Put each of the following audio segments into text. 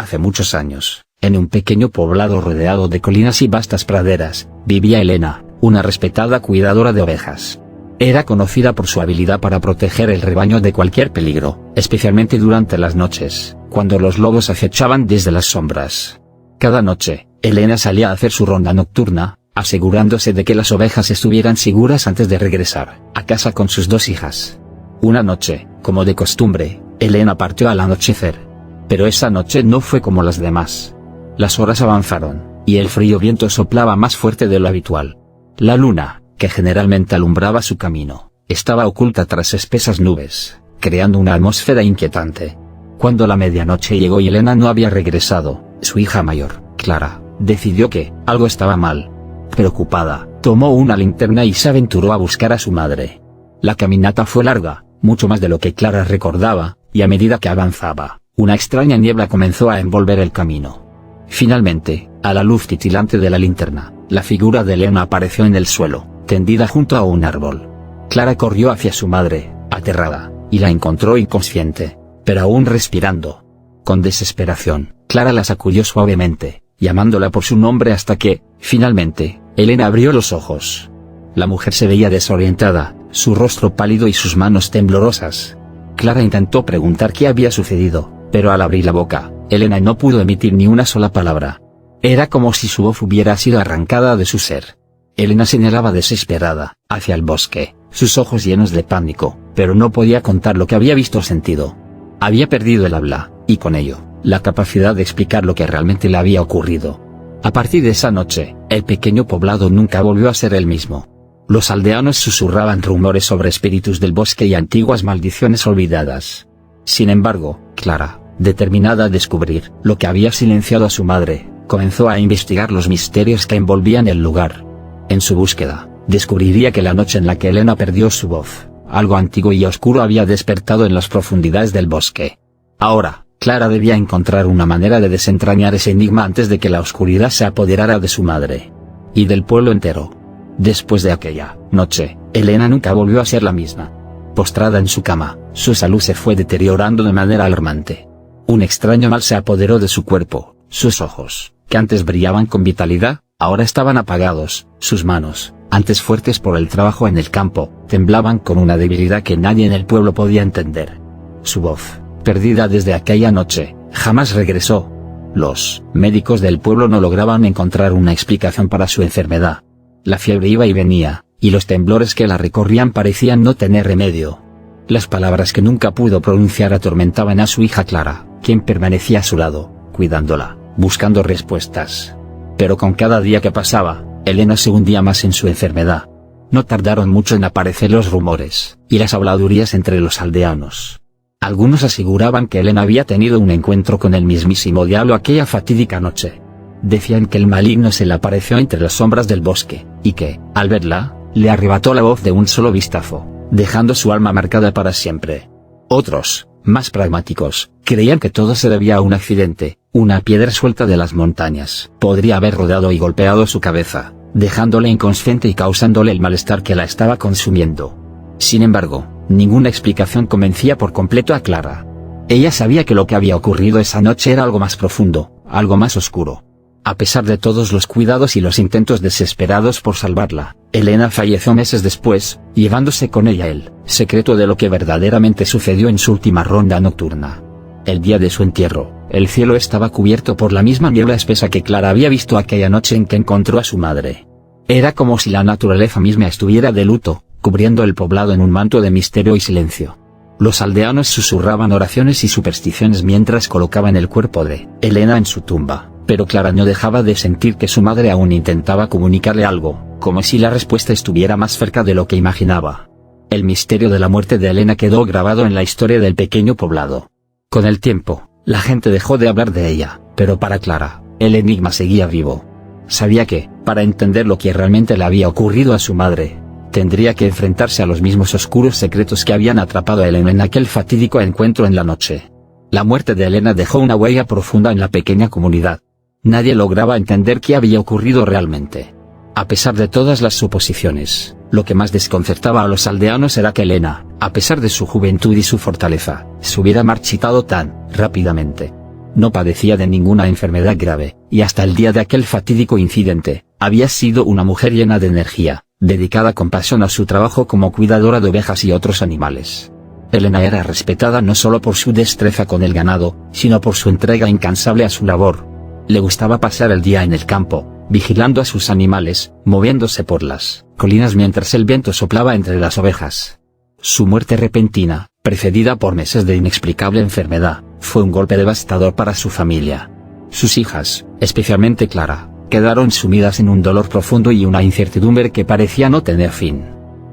Hace muchos años, en un pequeño poblado rodeado de colinas y vastas praderas, vivía Elena, una respetada cuidadora de ovejas. Era conocida por su habilidad para proteger el rebaño de cualquier peligro, especialmente durante las noches, cuando los lobos acechaban desde las sombras. Cada noche, Elena salía a hacer su ronda nocturna, asegurándose de que las ovejas estuvieran seguras antes de regresar a casa con sus 2 hijas. Una noche, como de costumbre, Elena partió al anochecer. Pero esa noche no fue como las demás. Las horas avanzaron, y el frío viento soplaba más fuerte de lo habitual. La luna, que generalmente alumbraba su camino, estaba oculta tras espesas nubes, creando una atmósfera inquietante. Cuando la medianoche llegó y Elena no había regresado, su hija mayor, Clara, decidió que algo estaba mal. Preocupada, tomó una linterna y se aventuró a buscar a su madre. La caminata fue larga, mucho más de lo que Clara recordaba, y a medida que avanzaba, una extraña niebla comenzó a envolver el camino. Finalmente, a la luz titilante de la linterna, la figura de Elena apareció en el suelo, tendida junto a un árbol. Clara corrió hacia su madre, aterrada, y la encontró inconsciente, pero aún respirando. Con desesperación, Clara la sacudió suavemente, llamándola por su nombre hasta que, finalmente, Elena abrió los ojos. La mujer se veía desorientada, su rostro pálido y sus manos temblorosas. Clara intentó preguntar qué había sucedido, pero al abrir la boca, Elena no pudo emitir ni una sola palabra. Era como si su voz hubiera sido arrancada de su ser. Elena señalaba desesperada, hacia el bosque, sus ojos llenos de pánico, pero no podía contar lo que había visto o sentido. Había perdido el habla, y con ello, la capacidad de explicar lo que realmente le había ocurrido. A partir de esa noche, el pequeño poblado nunca volvió a ser el mismo. Los aldeanos susurraban rumores sobre espíritus del bosque y antiguas maldiciones olvidadas. Sin embargo, Clara, determinada a descubrir lo que había silenciado a su madre, comenzó a investigar los misterios que envolvían el lugar. En su búsqueda, descubriría que la noche en la que Elena perdió su voz, algo antiguo y oscuro había despertado en las profundidades del bosque. Ahora, Clara debía encontrar una manera de desentrañar ese enigma antes de que la oscuridad se apoderara de su madre y del pueblo entero. Después de aquella noche, Elena nunca volvió a ser la misma. Postrada en su cama, su salud se fue deteriorando de manera alarmante. Un extraño mal se apoderó de su cuerpo, sus ojos, que antes brillaban con vitalidad, ahora estaban apagados, sus manos, antes fuertes por el trabajo en el campo, temblaban con una debilidad que nadie en el pueblo podía entender. Su voz, perdida desde aquella noche, jamás regresó. Los médicos del pueblo no lograban encontrar una explicación para su enfermedad. La fiebre iba y venía, y los temblores que la recorrían parecían no tener remedio. Las palabras que nunca pudo pronunciar atormentaban a su hija Clara, quien permanecía a su lado, cuidándola, buscando respuestas. Pero con cada día que pasaba, Elena se hundía más en su enfermedad. No tardaron mucho en aparecer los rumores, y las habladurías entre los aldeanos. Algunos aseguraban que Elena había tenido un encuentro con el mismísimo diablo aquella fatídica noche. Decían que el maligno se le apareció entre las sombras del bosque, y que, al verla, le arrebató la voz de un solo vistazo, dejando su alma marcada para siempre. Otros, más pragmáticos, creían que todo se debía a un accidente. Una piedra suelta de las montañas podría haber rodado y golpeado su cabeza, dejándole inconsciente y causándole el malestar que la estaba consumiendo. Sin embargo, ninguna explicación convencía por completo a Clara. Ella sabía que lo que había ocurrido esa noche era algo más profundo, algo más oscuro. A pesar de todos los cuidados y los intentos desesperados por salvarla, Elena falleció meses después, llevándose con ella el secreto de lo que verdaderamente sucedió en su última ronda nocturna. El día de su entierro, el cielo estaba cubierto por la misma niebla espesa que Clara había visto aquella noche en que encontró a su madre. Era como si la naturaleza misma estuviera de luto, cubriendo el poblado en un manto de misterio y silencio. Los aldeanos susurraban oraciones y supersticiones mientras colocaban el cuerpo de Elena en su tumba. Pero Clara no dejaba de sentir que su madre aún intentaba comunicarle algo, como si la respuesta estuviera más cerca de lo que imaginaba. El misterio de la muerte de Elena quedó grabado en la historia del pequeño poblado. Con el tiempo, la gente dejó de hablar de ella, pero para Clara, el enigma seguía vivo. Sabía que, para entender lo que realmente le había ocurrido a su madre, tendría que enfrentarse a los mismos oscuros secretos que habían atrapado a Elena en aquel fatídico encuentro en la noche. La muerte de Elena dejó una huella profunda en la pequeña comunidad. Nadie lograba entender qué había ocurrido realmente. A pesar de todas las suposiciones, lo que más desconcertaba a los aldeanos era que Elena, a pesar de su juventud y su fortaleza, se hubiera marchitado tan rápidamente. No padecía de ninguna enfermedad grave, y hasta el día de aquel fatídico incidente, había sido una mujer llena de energía, dedicada con pasión a su trabajo como cuidadora de ovejas y otros animales. Elena era respetada no solo por su destreza con el ganado, sino por su entrega incansable a su labor. Le gustaba pasar el día en el campo, vigilando a sus animales, moviéndose por las colinas mientras el viento soplaba entre las ovejas. Su muerte repentina, precedida por meses de inexplicable enfermedad, fue un golpe devastador para su familia. Sus hijas, especialmente Clara, quedaron sumidas en un dolor profundo y una incertidumbre que parecía no tener fin.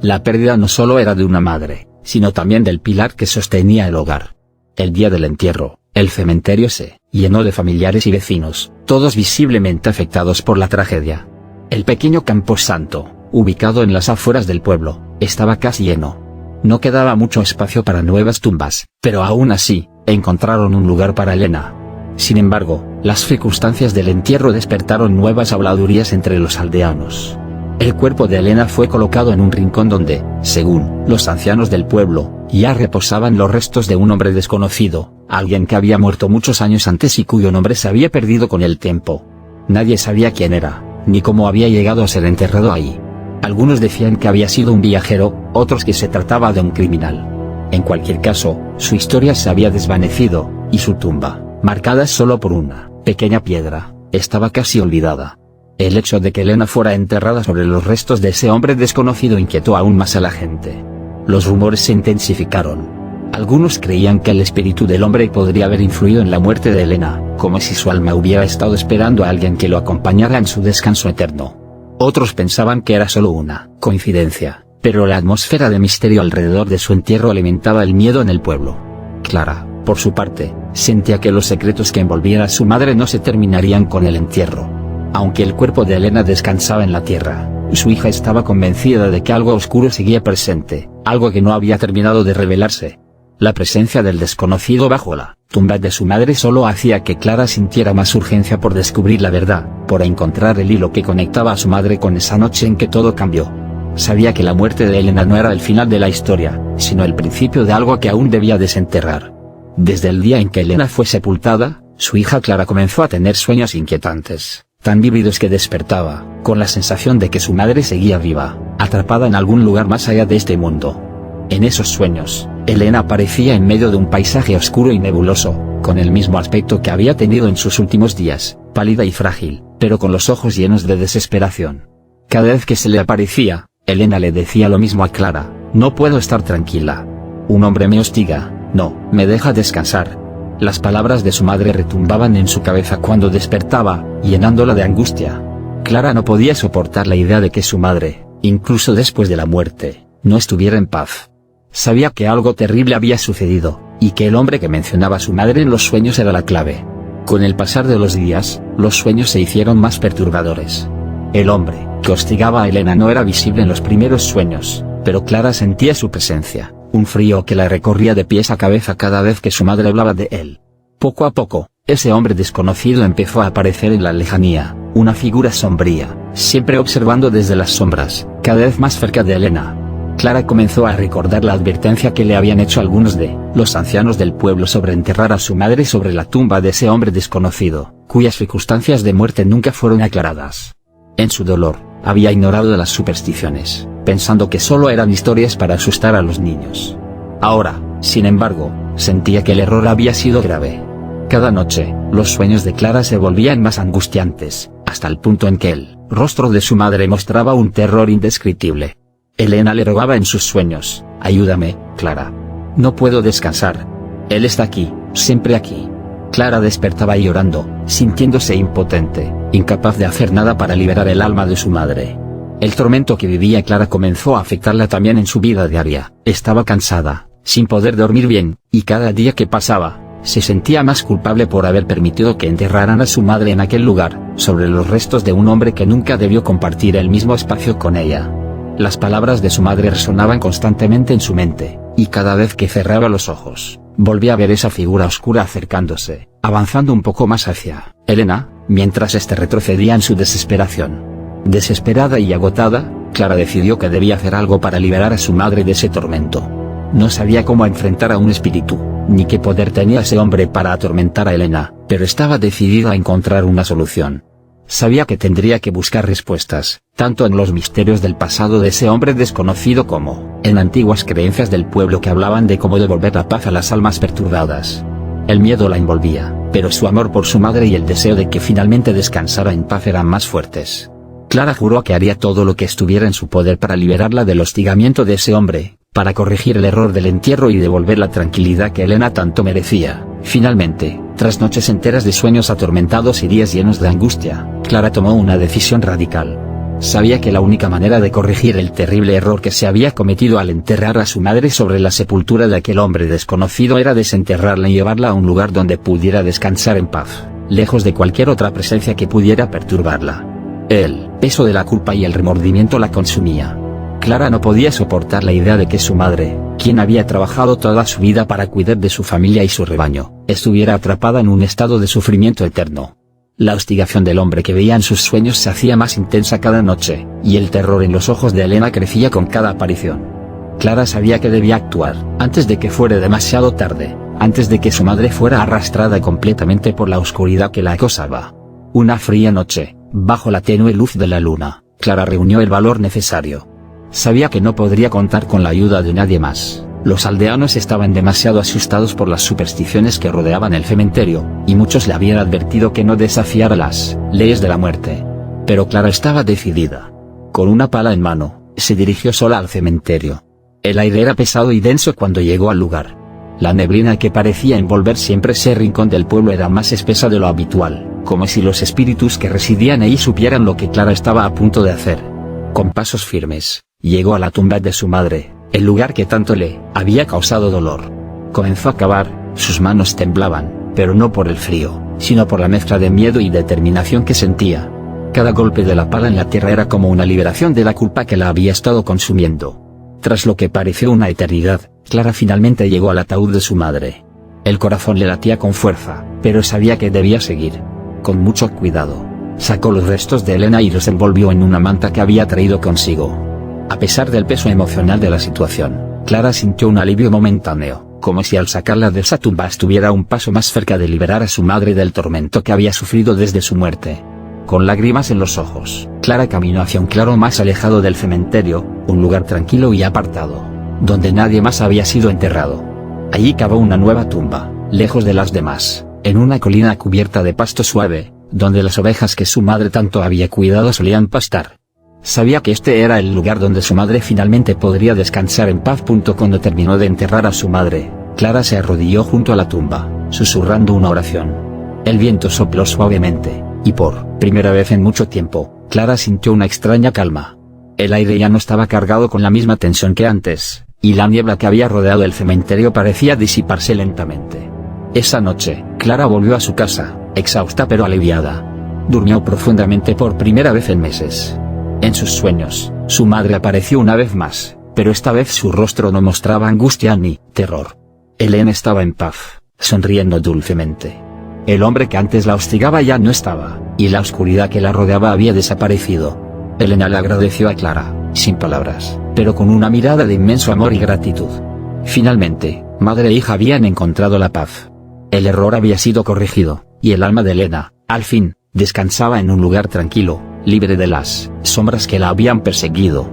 La pérdida no solo era de una madre, sino también del pilar que sostenía el hogar. El día del entierro, el cementerio se llenó de familiares y vecinos, todos visiblemente afectados por la tragedia. El pequeño camposanto, ubicado en las afueras del pueblo, estaba casi lleno. No quedaba mucho espacio para nuevas tumbas, pero aún así, encontraron un lugar para Elena. Sin embargo, las circunstancias del entierro despertaron nuevas habladurías entre los aldeanos. El cuerpo de Elena fue colocado en un rincón donde, según los ancianos del pueblo, ya reposaban los restos de un hombre desconocido, alguien que había muerto muchos años antes y cuyo nombre se había perdido con el tiempo. Nadie sabía quién era, ni cómo había llegado a ser enterrado ahí. Algunos decían que había sido un viajero, otros que se trataba de un criminal. En cualquier caso, su historia se había desvanecido, y su tumba, marcada solo por una pequeña piedra, estaba casi olvidada. El hecho de que Elena fuera enterrada sobre los restos de ese hombre desconocido inquietó aún más a la gente. Los rumores se intensificaron. Algunos creían que el espíritu del hombre podría haber influido en la muerte de Elena, como si su alma hubiera estado esperando a alguien que lo acompañara en su descanso eterno. Otros pensaban que era solo una coincidencia, pero la atmósfera de misterio alrededor de su entierro alimentaba el miedo en el pueblo. Clara, por su parte, sentía que los secretos que envolvían a su madre no se terminarían con el entierro. Aunque el cuerpo de Elena descansaba en la tierra, su hija estaba convencida de que algo oscuro seguía presente, algo que no había terminado de revelarse. La presencia del desconocido bajo la tumba de su madre solo hacía que Clara sintiera más urgencia por descubrir la verdad, por encontrar el hilo que conectaba a su madre con esa noche en que todo cambió. Sabía que la muerte de Elena no era el final de la historia, sino el principio de algo que aún debía desenterrar. Desde el día en que Elena fue sepultada, su hija Clara comenzó a tener sueños inquietantes, tan vívidos que despertaba, con la sensación de que su madre seguía viva, atrapada en algún lugar más allá de este mundo. En esos sueños, Elena aparecía en medio de un paisaje oscuro y nebuloso, con el mismo aspecto que había tenido en sus últimos días, pálida y frágil, pero con los ojos llenos de desesperación. Cada vez que se le aparecía, Elena le decía lo mismo a Clara: no puedo estar tranquila. Un hombre me hostiga, no me deja descansar. Las palabras de su madre retumbaban en su cabeza cuando despertaba, llenándola de angustia. Clara no podía soportar la idea de que su madre, incluso después de la muerte, no estuviera en paz. Sabía que algo terrible había sucedido, y que el hombre que mencionaba a su madre en los sueños era la clave. Con el pasar de los días, los sueños se hicieron más perturbadores. El hombre que hostigaba a Elena no era visible en los primeros sueños, pero Clara sentía su presencia, un frío que la recorría de pies a cabeza cada vez que su madre hablaba de él. Poco a poco, ese hombre desconocido empezó a aparecer en la lejanía, una figura sombría, siempre observando desde las sombras, cada vez más cerca de Elena. Clara comenzó a recordar la advertencia que le habían hecho algunos de los ancianos del pueblo sobre enterrar a su madre sobre la tumba de ese hombre desconocido, cuyas circunstancias de muerte nunca fueron aclaradas. En su dolor, había ignorado las supersticiones, pensando que solo eran historias para asustar a los niños. Ahora, sin embargo, sentía que el error había sido grave. Cada noche, los sueños de Clara se volvían más angustiantes, hasta el punto en que el rostro de su madre mostraba un terror indescriptible. Elena le rogaba en sus sueños: ayúdame, Clara. No puedo descansar. Él está aquí, siempre aquí. Clara despertaba llorando, sintiéndose impotente, incapaz de hacer nada para liberar el alma de su madre. El tormento que vivía Clara comenzó a afectarla también en su vida diaria. Estaba cansada, sin poder dormir bien, y cada día que pasaba, se sentía más culpable por haber permitido que enterraran a su madre en aquel lugar, sobre los restos de un hombre que nunca debió compartir el mismo espacio con ella. Las palabras de su madre resonaban constantemente en su mente, y cada vez que cerraba los ojos, volvía a ver esa figura oscura acercándose, avanzando un poco más hacia Elena, mientras éste retrocedía en su desesperación. Desesperada y agotada, Clara decidió que debía hacer algo para liberar a su madre de ese tormento. No sabía cómo enfrentar a un espíritu ni qué poder tenía ese hombre para atormentar a Elena, pero estaba decidida a encontrar una solución. Sabía que tendría que buscar respuestas, tanto en los misterios del pasado de ese hombre desconocido como en antiguas creencias del pueblo que hablaban de cómo devolver la paz a las almas perturbadas. El miedo la envolvía, pero su amor por su madre y el deseo de que finalmente descansara en paz eran más fuertes. Clara juró que haría todo lo que estuviera en su poder para liberarla del hostigamiento de ese hombre, para corregir el error del entierro y devolver la tranquilidad que Elena tanto merecía. Finalmente, tras noches enteras de sueños atormentados y días llenos de angustia, Clara tomó una decisión radical. Sabía que la única manera de corregir el terrible error que se había cometido al enterrar a su madre sobre la sepultura de aquel hombre desconocido era desenterrarla y llevarla a un lugar donde pudiera descansar en paz, lejos de cualquier otra presencia que pudiera perturbarla. El peso de la culpa y el remordimiento la consumía. Clara no podía soportar la idea de que su madre, quien había trabajado toda su vida para cuidar de su familia y su rebaño, estuviera atrapada en un estado de sufrimiento eterno. La hostigación del hombre que veía en sus sueños se hacía más intensa cada noche, y el terror en los ojos de Elena crecía con cada aparición. Clara sabía que debía actuar, antes de que fuera demasiado tarde, antes de que su madre fuera arrastrada completamente por la oscuridad que la acosaba. Una fría noche, bajo la tenue luz de la luna, Clara reunió el valor necesario. Sabía que no podría contar con la ayuda de nadie más. Los aldeanos estaban demasiado asustados por las supersticiones que rodeaban el cementerio, y muchos le habían advertido que no desafiara las leyes de la muerte. Pero Clara estaba decidida. Con una pala en mano, se dirigió sola al cementerio. El aire era pesado y denso cuando llegó al lugar. La neblina que parecía envolver siempre ese rincón del pueblo era más espesa de lo habitual, como si los espíritus que residían ahí supieran lo que Clara estaba a punto de hacer. Con pasos firmes, llegó a la tumba de su madre, el lugar que tanto le había causado dolor. Comenzó a cavar, sus manos temblaban, pero no por el frío, sino por la mezcla de miedo y determinación que sentía. Cada golpe de la pala en la tierra era como una liberación de la culpa que la había estado consumiendo. Tras lo que pareció una eternidad, Clara finalmente llegó al ataúd de su madre. El corazón le latía con fuerza, pero sabía que debía seguir. Con mucho cuidado, sacó los restos de Elena y los envolvió en una manta que había traído consigo. A pesar del peso emocional de la situación, Clara sintió un alivio momentáneo, como si al sacarla de esa tumba estuviera un paso más cerca de liberar a su madre del tormento que había sufrido desde su muerte. Con lágrimas en los ojos, Clara caminó hacia un claro más alejado del cementerio, un lugar tranquilo y apartado, donde nadie más había sido enterrado. Allí cavó una nueva tumba, lejos de las demás, en una colina cubierta de pasto suave, donde las ovejas que su madre tanto había cuidado solían pastar. Sabía que este era el lugar donde su madre finalmente podría descansar en paz. Cuando terminó de enterrar a su madre, Clara se arrodilló junto a la tumba, susurrando una oración. El viento sopló suavemente, y por primera vez en mucho tiempo, Clara sintió una extraña calma. El aire ya no estaba cargado con la misma tensión que antes, y la niebla que había rodeado el cementerio parecía disiparse lentamente. Esa noche, Clara volvió a su casa, exhausta pero aliviada. Durmió profundamente por primera vez en meses. En sus sueños, su madre apareció una vez más, pero esta vez su rostro no mostraba angustia ni terror. Elena estaba en paz, sonriendo dulcemente. El hombre que antes la hostigaba ya no estaba, y la oscuridad que la rodeaba había desaparecido. Elena le agradeció a Clara, sin palabras, pero con una mirada de inmenso amor y gratitud. Finalmente, madre e hija habían encontrado la paz. El error había sido corregido, y el alma de Elena, al fin, descansaba en un lugar tranquilo, libre de las sombras que la habían perseguido.